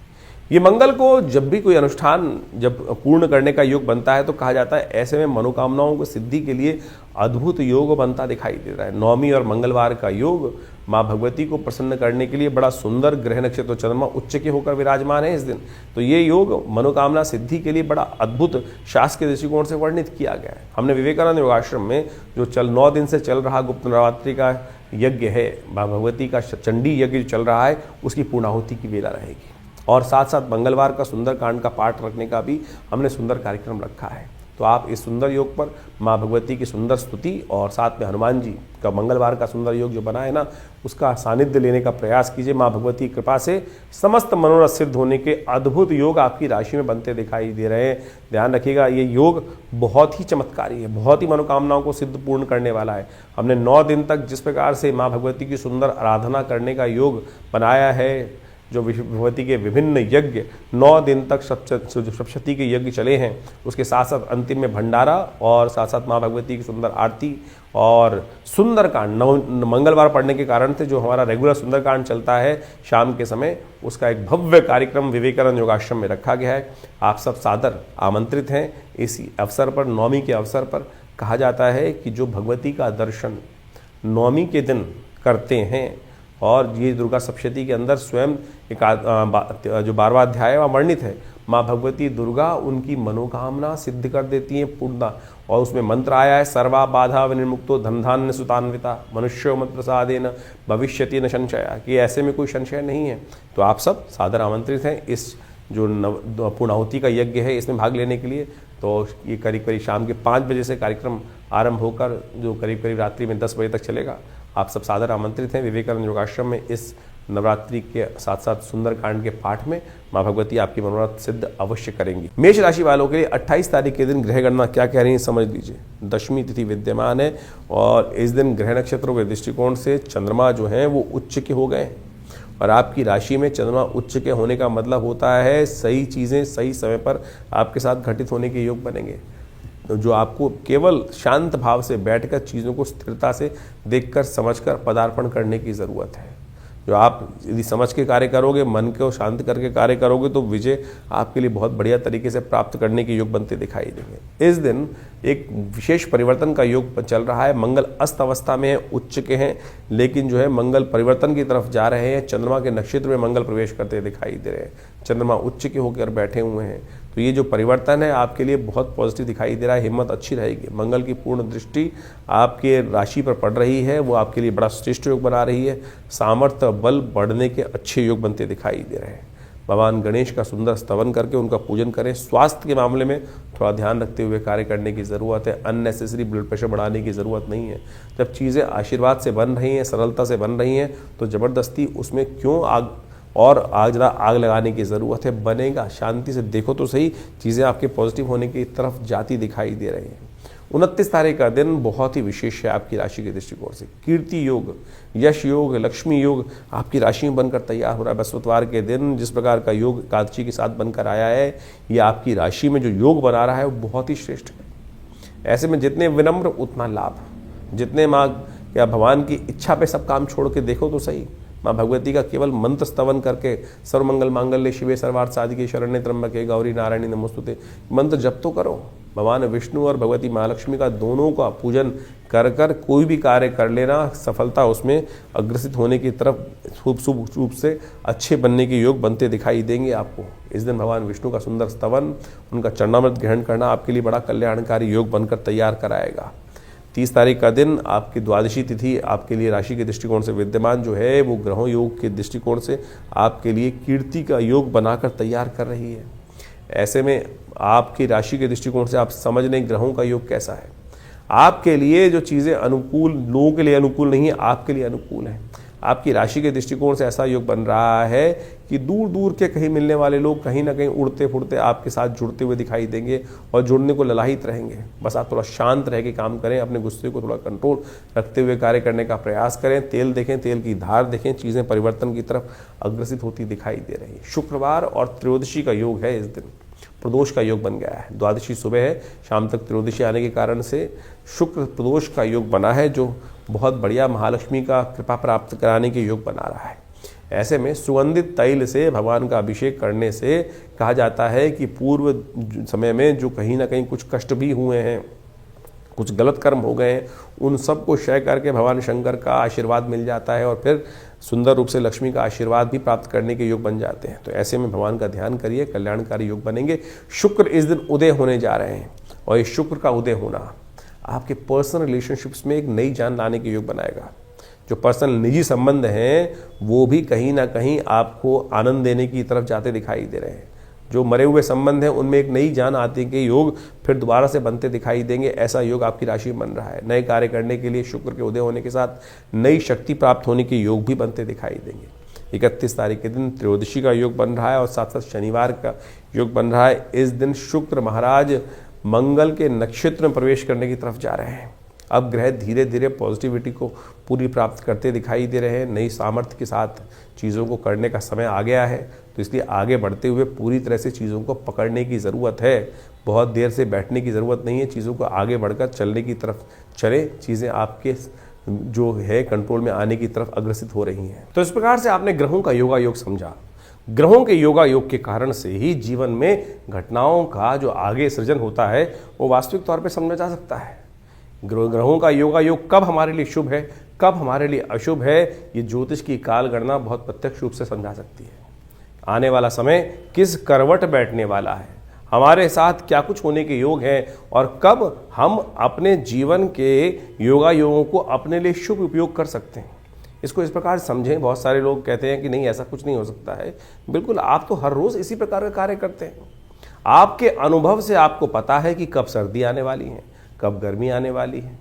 ये मंगल को जब भी कोई अनुष्ठान जब पूर्ण करने का योग बनता है तो कहा जाता है ऐसे में मनोकामनाओं को सिद्धि के लिए अद्भुत योग बनता दिखाई दे रहा है। 9वीं और मंगलवार का योग माँ भगवती को प्रसन्न करने के लिए बड़ा सुंदर ग्रह नक्षत्र चंद्रमा उच्च के होकर विराजमान है इस दिन। तो ये योग मनोकामना सिद्धि के लिए बड़ा अद्भुत शास्त्र के दृष्टिकोण से वर्णित किया गया है। हमने विवेकानंद योगाश्रम में जो 9 दिन से चल रहा गुप्त नवरात्रि का यज्ञ है, माँ भगवती का चंडी यज्ञ जो चल रहा है उसकी पूर्णाहुति की वेला रहेगी, और साथ साथ मंगलवार का सुंदर कांड का पाठ रखने का भी हमने सुंदर कार्यक्रम रखा है। तो आप इस सुंदर योग पर माँ भगवती की सुंदर स्तुति और साथ में हनुमान जी का मंगलवार का सुंदर योग जो बना है ना, उसका सानिध्य लेने का प्रयास कीजिए। माँ भगवती की कृपा से समस्त मनोरथ सिद्ध होने के अद्भुत योग आपकी राशि में बनते दिखाई दे रहे हैं। ध्यान रखिएगा, ये योग बहुत ही चमत्कारी है, बहुत ही मनोकामनाओं को सिद्ध पूर्ण करने वाला है। हमने 9 दिन तक जिस प्रकार से माँ भगवती की सुंदर आराधना करने का योग बनाया है, जो भगवती के विभिन्न यज्ञ 9 दिन तक सप्तशती के यज्ञ चले हैं, उसके साथ साथ अंतिम में भंडारा और साथ साथ माँ भगवती की सुंदर आरती और सुंदरकांड मंगलवार पढ़ने के कारण से जो हमारा रेगुलर सुंदरकांड चलता है शाम के समय, उसका एक भव्य कार्यक्रम विवेकानंद योगाश्रम में रखा गया है। आप सब सादर आमंत्रित हैं। इसी अवसर पर 9वीं के अवसर पर कहा जाता है कि जो भगवती का दर्शन 9वीं के दिन करते हैं, और ये दुर्गा सप्तशती के अंदर स्वयं जो 12वां अध्याय वहाँ वर्णित है, माँ भगवती दुर्गा उनकी मनोकामना सिद्ध कर देती हैं पूर्णता। और उसमें मंत्र आया है, सर्वा बाधा विनिर्मुक्तो धनधान्य सुतान्विता मनुष्यो मत प्रसादेन भविष्यति न संशय, कि ऐसे में कोई संशय नहीं है। तो आप सब सादर आमंत्रित हैं इस जो पूर्णाहुति का यज्ञ है इसमें भाग लेने के लिए। तो ये करीब करीब शाम के 5 बजे से कार्यक्रम आरंभ होकर जो करीब करीब रात्रि में 10 बजे तक चलेगा। आप सब सादर आमंत्रित हैं विवेकानंद योगाश्रम में इस नवरात्रि के साथ साथ सुंदरकांड के पाठ में। माँ भगवती आपकी मनोरथ सिद्ध अवश्य करेंगी। मेष राशि वालों के लिए 28 तारीख के दिन ग्रह गणना क्या कह रही है समझ लीजिए। 10वीं तिथि विद्यमान है और इस दिन ग्रह नक्षत्रों के दृष्टिकोण से चंद्रमा जो है वो उच्च के हो गए हैं, और आपकी राशि में चंद्रमा उच्च के होने का मतलब होता है सही चीज़ें सही समय पर आपके साथ घटित होने के योग बनेंगे। जो आपको केवल शांत भाव से बैठकर चीज़ों को स्थिरता से देखकर समझकर पदार्पण करने की ज़रूरत है। जो आप यदि समझ के कार्य करोगे, मन को शांत करके कार्य करोगे, तो विजय आपके लिए बहुत बढ़िया तरीके से प्राप्त करने के योग बनते दिखाई देंगे। इस दिन एक विशेष परिवर्तन का योग चल रहा है। मंगल अस्त अवस्था में है, उच्च के हैं, लेकिन जो है मंगल परिवर्तन की तरफ जा रहे हैं। चंद्रमा के नक्षत्र में मंगल प्रवेश करते दिखाई दे रहे हैं। चंद्रमा उच्च के होकर बैठे हुए हैं। तो ये जो परिवर्तन है आपके लिए बहुत पॉजिटिव दिखाई दे रहा है। हिम्मत अच्छी रहेगी। मंगल की पूर्ण दृष्टि आपके राशि पर पड़ रही है, वो आपके लिए बड़ा श्रेष्ठ योग बना रही है। सामर्थ्य बल बढ़ने के अच्छे योग बनते दिखाई दे रहे हैं। भगवान गणेश का सुंदर स्तवन करके उनका पूजन करें। स्वास्थ्य के मामले में थोड़ा ध्यान रखते हुए कार्य करने की ज़रूरत है। अननेसेसरी ब्लड प्रेशर बढ़ाने की ज़रूरत नहीं है। जब चीज़ें आशीर्वाद से बन रही हैं, सरलता से बन रही हैं, तो ज़बरदस्ती उसमें क्यों आग लगाने की ज़रूरत है। बनेगा, शांति से देखो तो सही, चीज़ें आपके पॉजिटिव होने की तरफ जाती दिखाई दे रही हैं। 29 तारीख का दिन बहुत ही विशेष है आपकी राशि के दृष्टिकोण से। कीर्ति योग, यश योग, लक्ष्मी योग आपकी राशि में बनकर तैयार हो रहा है। बृहस्पतिवार के दिन जिस प्रकार का योग एकादशी के साथ बनकर आया है, ये आपकी राशि में जो योग बना रहा है वो बहुत ही श्रेष्ठ है। ऐसे में जितने विनम्र उतना लाभ, जितने माँ या भगवान की इच्छा पे सब काम छोड़ के देखो तो सही। माँ भगवती का केवल मंत्र स्तवन करके सर्वमंगल मांगल्ये शिवे सर्वार्थ साधिके शरण्ये त्र्यंबके गौरी नारायणी नमोस्तुते मंत्र जप तो करो। भगवान विष्णु और भगवती महालक्ष्मी का दोनों का पूजन कर कर कोई भी कार्य कर लेना, सफलता उसमें अग्रसित होने की तरफ शुभ रूप से अच्छे बनने के योग बनते दिखाई देंगे आपको। इस दिन भगवान विष्णु का सुंदर स्तवन, उनका चरणामृत ग्रहण करना आपके लिए बड़ा कल्याणकारी योग बनकर तैयार कराएगा। 30 तारीख का दिन आपकी द्वादशी तिथि आपके लिए राशि के दृष्टिकोण से विद्यमान जो है वो ग्रहों योग के दृष्टिकोण से आपके लिए कीर्ति का योग बनाकर तैयार कर रही है। ऐसे में आपकी राशि के दृष्टिकोण से आप समझ लें ग्रहों का योग कैसा है। आपके लिए जो चीज़ें अनुकूल, लोगों के लिए अनुकूल नहीं है, आपके लिए अनुकूल है। आपकी राशि के दृष्टिकोण से ऐसा योग बन रहा है कि दूर दूर के कहीं मिलने वाले लोग कहीं ना कहीं उड़ते फुड़ते आपके साथ जुड़ते हुए दिखाई देंगे और जुड़ने को ललायित रहेंगे। बस आप थोड़ा शांत रह के काम करें, अपने गुस्से को थोड़ा कंट्रोल रखते हुए कार्य करने का प्रयास करें। तेल देखें, तेल की धार देखें, चीज़ें परिवर्तन की तरफ अग्रसित होती दिखाई दे रही है। शुक्रवार और त्रयोदशी का योग है, इस दिन प्रदोष का योग बन गया है। द्वादशी सुबह है, शाम तक त्रयोदशी आने के कारण से शुक्र प्रदोष का योग बना है, जो बहुत बढ़िया महालक्ष्मी का कृपा प्राप्त कराने के योग बना रहा है। ऐसे में सुगंधित तैल से भगवान का अभिषेक करने से कहा जाता है कि पूर्व समय में जो कहीं ना कहीं कुछ कष्ट भी हुए हैं, कुछ गलत कर्म हो गए हैं, उन सब को क्षय करके भगवान शंकर का आशीर्वाद मिल जाता है और फिर सुंदर रूप से लक्ष्मी का आशीर्वाद भी प्राप्त करने के योग बन जाते हैं। तो ऐसे में भगवान का ध्यान करिए, कल्याणकारी योग बनेंगे। शुक्र इस दिन उदय होने जा रहे हैं और ये शुक्र का उदय होना आपके पर्सनल रिलेशनशिप्स में एक नई जान लाने के योग बनाएगा। जो पर्सनल निजी संबंध हैं वो भी कहीं ना कहीं आपको आनंद देने की तरफ जाते दिखाई दे रहे हैं। जो मरे हुए संबंध हैं उनमें एक नई जान आते के योग फिर दोबारा से बनते दिखाई देंगे। ऐसा योग आपकी राशि में बन रहा है। नए कार्य करने के लिए शुक्र के उदय होने के साथ नई शक्ति प्राप्त होने के योग भी बनते दिखाई देंगे। 31 तारीख के दिन त्रयोदशी का योग बन रहा है और साथ साथ शनिवार का योग बन रहा है। इस दिन शुक्र महाराज मंगल के नक्षत्र में प्रवेश करने की तरफ जा रहे हैं। अब ग्रह धीरे धीरे पॉजिटिविटी को पूरी प्राप्त करते दिखाई दे रहे हैं। नई सामर्थ्य के साथ चीज़ों को करने का समय आ गया है, तो इसलिए आगे बढ़ते हुए पूरी तरह से चीज़ों को पकड़ने की ज़रूरत है। बहुत देर से बैठने की ज़रूरत नहीं है, चीज़ों को आगे बढ़कर चलने की तरफ चले। चीज़ें आपके जो है कंट्रोल में आने की तरफ अग्रसित हो रही हैं। तो इस प्रकार से आपने ग्रहों का योगा योग समझा। ग्रहों के योगा योग के कारण से ही जीवन में घटनाओं का जो आगे सृजन होता है वो वास्तविक तौर पे समझा जा सकता है। ग्रहों का योगा योग कब हमारे लिए शुभ है, कब हमारे लिए अशुभ है, ये ज्योतिष की काल गणना बहुत प्रत्यक्ष रूप से समझा सकती है। आने वाला समय किस करवट बैठने वाला है, हमारे साथ क्या कुछ होने के योग हैं और कब हम अपने जीवन के योगा योगों को अपने लिए शुभ उपयोग कर सकते हैं, इसको इस प्रकार समझें। बहुत सारे लोग कहते हैं कि नहीं ऐसा कुछ नहीं हो सकता है। बिल्कुल, आप तो हर रोज़ इसी प्रकार का कार्य करते हैं। आपके अनुभव से आपको पता है कि कब सर्दी आने वाली है, कब गर्मी आने वाली है,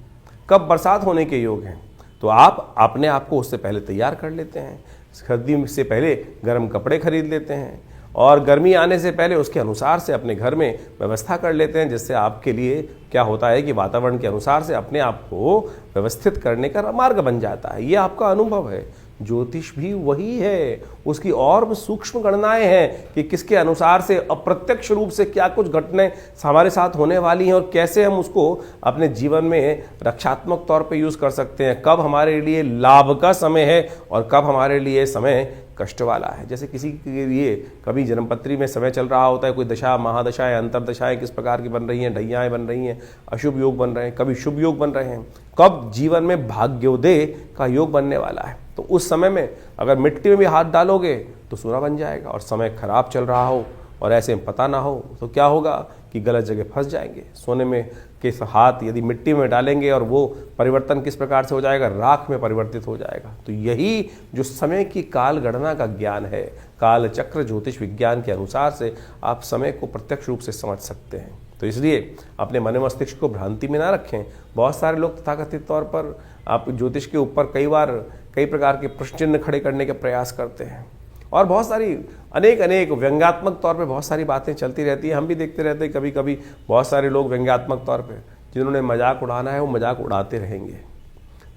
कब बरसात होने के योग हैं। तो आप अपने आप को उससे पहले तैयार कर लेते हैं। सर्दी से पहले गर्म कपड़े खरीद लेते हैं और गर्मी आने से पहले उसके अनुसार से अपने घर में व्यवस्था कर लेते हैं, जिससे आपके लिए क्या होता है कि वातावरण के अनुसार से अपने आप को व्यवस्थित करने का मार्ग बन जाता है। ये आपका अनुभव है। ज्योतिष भी वही है, उसकी और सूक्ष्म गणनाएं हैं कि किसके अनुसार से अप्रत्यक्ष रूप से क्या कुछ घटनाएं हमारे साथ होने वाली हैं और कैसे हम उसको अपने जीवन में रक्षात्मक तौर पे यूज कर सकते हैं। कब हमारे लिए लाभ का समय है और कब हमारे लिए समय कष्ट वाला है। जैसे किसी के लिए कभी जन्मपत्री में समय चल रहा होता है, कोई दशा महादशाएं अंतरदशाएं किस प्रकार की बन रही हैं, ढैयाएं बन रही हैं, अशुभ योग बन रहे हैं, कभी शुभ योग बन रहे हैं, कब जीवन में भाग्योदय का योग बनने वाला है। तो उस समय में अगर मिट्टी में भी हाथ डालोगे तो सोना बन जाएगा और समय खराब चल रहा हो और ऐसे में पता ना हो तो क्या होगा कि गलत जगह फंस जाएंगे। सोने में के हाथ यदि मिट्टी में डालेंगे और वो परिवर्तन किस प्रकार से हो जाएगा, राख में परिवर्तित हो जाएगा। तो यही जो समय की काल गणना का ज्ञान है, काल चक्र ज्योतिष विज्ञान के अनुसार से आप समय को प्रत्यक्ष रूप से समझ सकते हैं। तो इसलिए अपने मन मस्तिष्क को भ्रांति में ना रखें। बहुत सारे लोग तथाकथित तौर पर आप ज्योतिष के ऊपर कई प्रकार के प्रश्न चिन्ह खड़े करने के प्रयास करते हैं और बहुत सारी अनेक व्यंग्यात्मक तौर पे बहुत सारी बातें चलती रहती हैं। हम भी देखते रहते हैं कभी कभी बहुत सारे लोग व्यंग्यात्मक तौर पे जिन्होंने मजाक उड़ाना है वो मजाक उड़ाते रहेंगे।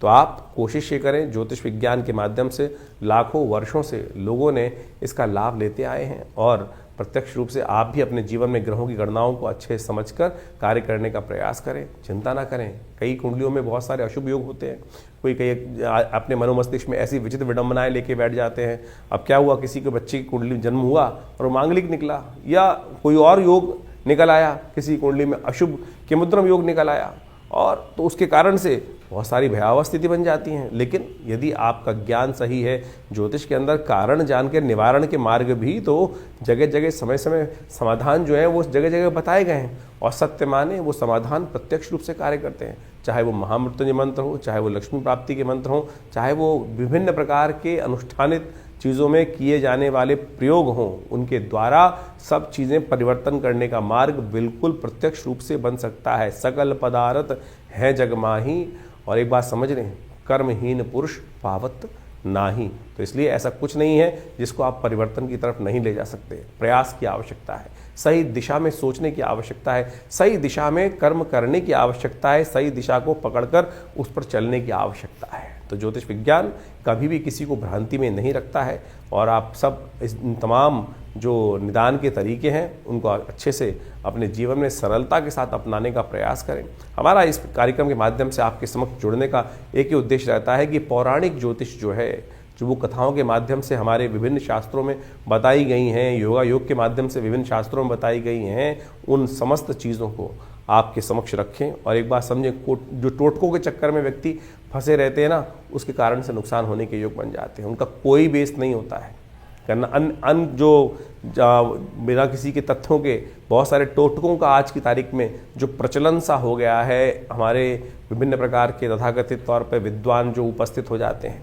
तो आप कोशिश ये करें, ज्योतिष विज्ञान के माध्यम से लाखों वर्षों से लोगों ने इसका लाभ लेते आए हैं और प्रत्यक्ष रूप से आप भी अपने जीवन में ग्रहों की गणनाओं को अच्छे से समझकर कार्य करने का प्रयास करें। चिंता ना करें, कई कुंडलियों में बहुत सारे अशुभ योग होते हैं, कोई कई अपने मनोमस्तिष्क में ऐसी विचित्र विडंबनाएं लेके बैठ जाते हैं। अब क्या हुआ, किसी के बच्चे की कुंडली में जन्म हुआ और वो मांगलिक निकला, या कोई और योग निकल आया, किसी कुंडली में अशुभ केमुद्रम योग निकल आया, और तो उसके कारण से बहुत सारी भयावह स्थिति बन जाती हैं। लेकिन यदि आपका ज्ञान सही है, ज्योतिष के अंदर कारण जान के निवारण के मार्ग भी तो जगह जगह समय समय समाधान जो है वो जगह जगह बताए गए हैं, और सत्य माने वो समाधान प्रत्यक्ष रूप से कार्य करते हैं। चाहे वो महामृत्युंजय मंत्र हो, चाहे वो लक्ष्मी प्राप्ति के मंत्र हो, चाहे वो विभिन्न प्रकार के अनुष्ठानित चीज़ों में किए जाने वाले प्रयोग हों, उनके द्वारा सब चीज़ें परिवर्तन करने का मार्ग बिल्कुल प्रत्यक्ष रूप से बन सकता है। सकल पदार्थ है जग माही, और एक बात समझ रहे हैं, कर्महीन पुरुष पावत नाही। तो इसलिए ऐसा कुछ नहीं है जिसको आप परिवर्तन की तरफ नहीं ले जा सकते। प्रयास की आवश्यकता है, सही दिशा में सोचने की आवश्यकता है, सही दिशा में कर्म करने की आवश्यकता है, सही दिशा को पकड़कर उस पर चलने की आवश्यकता है। तो ज्योतिष विज्ञान कभी भी किसी को भ्रांति में नहीं रखता है, और आप सब इस तमाम जो निदान के तरीके हैं उनको अच्छे से अपने जीवन में सरलता के साथ अपनाने का प्रयास करें। हमारा इस कार्यक्रम के माध्यम से आपके समक्ष जुड़ने का एक ही उद्देश्य रहता है कि पौराणिक ज्योतिष जो है, जो वो कथाओं के माध्यम से हमारे विभिन्न शास्त्रों में बताई गई हैं, योगा योग के माध्यम से विभिन्न शास्त्रों में बताई गई हैं, उन समस्त चीज़ों को आपके समक्ष रखें। और एक बात समझें, जो टोटकों के चक्कर में व्यक्ति फंसे रहते हैं ना, उसके कारण से नुकसान होने के योग बन जाते हैं। उनका कोई बेस नहीं होता है करना जो बिना किसी के तथ्यों के बहुत सारे टोटकों का आज की तारीख में जो प्रचलन सा हो गया है। हमारे विभिन्न प्रकार के तथाकथित तौर पर विद्वान जो उपस्थित हो जाते हैं,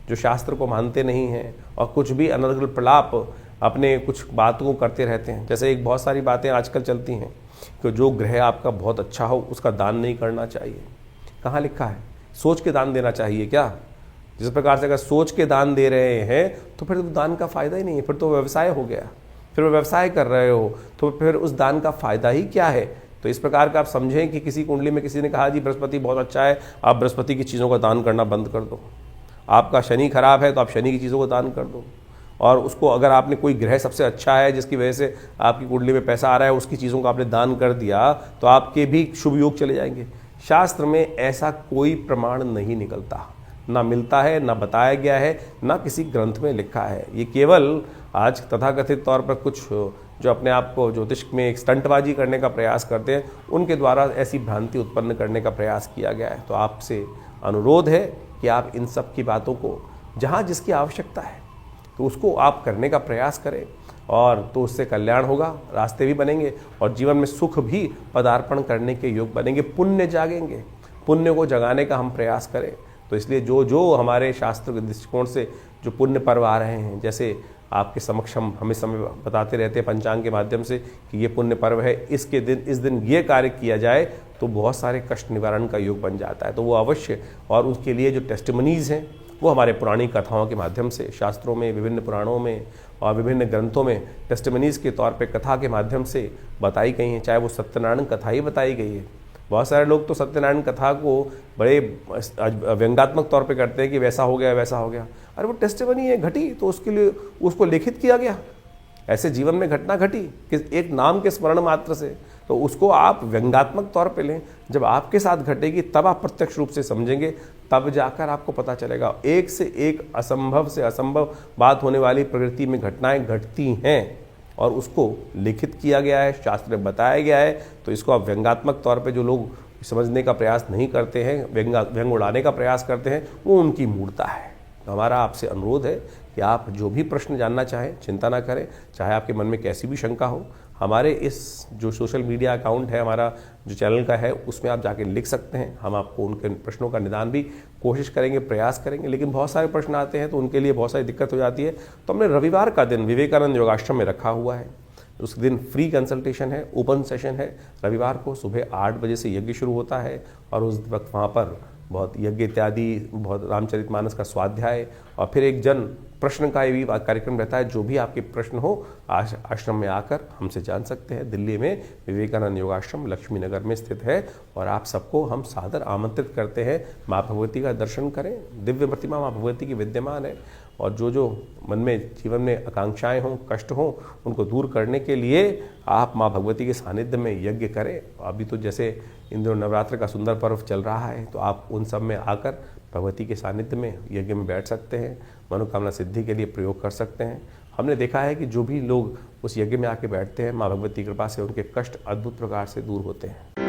जो शास्त्र को मानते नहीं हैं और कुछ भी अनर्गल प्रलाप अपने कुछ बातों को करते रहते हैं। जैसे एक बहुत सारी बातें आजकल चलती हैं कि जो ग्रह आपका बहुत अच्छा हो उसका दान नहीं करना चाहिए। कहाँ लिखा है? सोच के दान देना चाहिए क्या? जिस प्रकार से अगर सोच के दान दे रहे हैं तो फिर दान का फायदा ही नहीं है, फिर तो व्यवसाय हो गया। फिर वो व्यवसाय कर रहे हो तो फिर उस दान का फायदा ही क्या है? तो इस प्रकार का आप समझें कि किसी कुंडली में किसी ने कहा जी बृहस्पति बहुत अच्छा है, आप बृहस्पति की चीज़ों का दान करना बंद कर दो। आपका शनि खराब है तो आप शनि की चीज़ों को दान कर दो। और उसको अगर आपने कोई ग्रह सबसे अच्छा है जिसकी वजह से आपकी कुंडली में पैसा आ रहा है, उसकी चीज़ों को आपने दान कर दिया तो आपके भी शुभ योग चले जाएंगे। शास्त्र में ऐसा कोई प्रमाण नहीं निकलता, ना मिलता है, ना बताया गया है, ना किसी ग्रंथ में लिखा है। ये केवल आज तथाकथित तौर पर कुछ जो अपने आप को ज्योतिष में एक स्टंटबाजी करने का प्रयास करते हैं, उनके द्वारा ऐसी भ्रांति उत्पन्न करने का प्रयास किया गया है। तो आपसे अनुरोध है कि आप इन सब की बातों को जहाँ जिसकी आवश्यकता है तो उसको आप करने का प्रयास करें, और तो उससे कल्याण होगा, रास्ते भी बनेंगे और जीवन में सुख भी पदार्पण करने के योग बनेंगे, पुण्य जागेंगे। पुण्य को जगाने का हम प्रयास करें। तो इसलिए जो जो हमारे शास्त्र के दृष्टिकोण से जो पुण्य पर्व आ रहे हैं, जैसे आपके समक्ष हम हमें समय बताते रहते हैं पंचांग के माध्यम से कि ये पुण्य पर्व है, इसके दिन इस दिन ये कार्य किया जाए तो बहुत सारे कष्ट निवारण का योग बन जाता है। तो वो अवश्य, और उसके लिए जो टेस्टिमनीज़ हैं वो हमारे पुरानी कथाओं के माध्यम से शास्त्रों में, विभिन्न पुराणों में और विभिन्न ग्रंथों में टेस्टिमनीज़ के तौर पे कथा के माध्यम से बताई गई हैं। चाहे वो सत्यनारायण कथा ही बताई गई है। बहुत सारे लोग तो सत्यनारायण कथा को बड़े व्यंग्यात्मक तौर पे करते हैं कि वैसा हो गया वैसा हो गया। अरे वो टेस्टिमनी है, घटी तो उसके लिए उसको लिखित किया गया। ऐसे जीवन में घटना घटी कि एक नाम के स्मरण मात्र से, तो उसको आप व्यंग्यात्मक तौर पे लें। जब आपके साथ घटेगी तब आप प्रत्यक्ष रूप से समझेंगे, तब जाकर आपको पता चलेगा। एक से एक असंभव से असंभव बात होने वाली प्रकृति में घटनाएं घटती हैं और उसको लिखित किया गया है, शास्त्र में बताया गया है। तो इसको आप व्यंग्यात्मक तौर पे जो लोग समझने का प्रयास नहीं करते हैं, व्यंग उड़ाने का प्रयास करते हैं, वो उनकी मूर्खता है। तो हमारा आपसे अनुरोध है कि आप जो भी प्रश्न जानना चाहें चिंता ना करें, चाहे आपके मन में कैसी भी शंका हो, हमारे इस जो सोशल मीडिया अकाउंट है हमारा, जो चैनल का है, उसमें आप जाके लिख सकते हैं। हम आपको उनके प्रश्नों का निदान भी कोशिश करेंगे, प्रयास करेंगे। लेकिन बहुत सारे प्रश्न आते हैं तो उनके लिए बहुत सारी दिक्कत हो जाती है। तो हमने रविवार का दिन विवेकानंद योगाश्रम में रखा हुआ है। उस दिन फ्री कंसल्टेशन है, ओपन सेशन है। रविवार को सुबह 8 बजे से यज्ञ शुरू होता है और उस वक्त वहाँ पर बहुत यज्ञ इत्यादि, बहुत रामचरितमानस का स्वाध्याय और फिर एक जन प्रश्न का भी कार्यक्रम रहता है। जो भी आपके प्रश्न हो आश्रम में आकर हमसे जान सकते हैं। दिल्ली में विवेकानंद योगाश्रम लक्ष्मी नगर में स्थित है और आप सबको हम सादर आमंत्रित करते हैं। माँ भगवती का दर्शन करें। दिव्य प्रतिमा माँ भगवती की विद्यमान है और जो मन में जीवन में आकांक्षाएं हों, कष्ट हों, उनको दूर करने के लिए आप माँ भगवती के सानिध्य में यज्ञ करें। अभी तो जैसे इंद्र नवरात्र का सुंदर पर्व चल रहा है, तो आप उन सब में आकर भगवती के सानिध्य में यज्ञ में बैठ सकते हैं, मनोकामना सिद्धि के लिए प्रयोग कर सकते हैं। हमने देखा है कि जो भी लोग उस यज्ञ में आके बैठते हैं, माँ भगवती की कृपा से उनके कष्ट अद्भुत प्रकार से दूर होते हैं।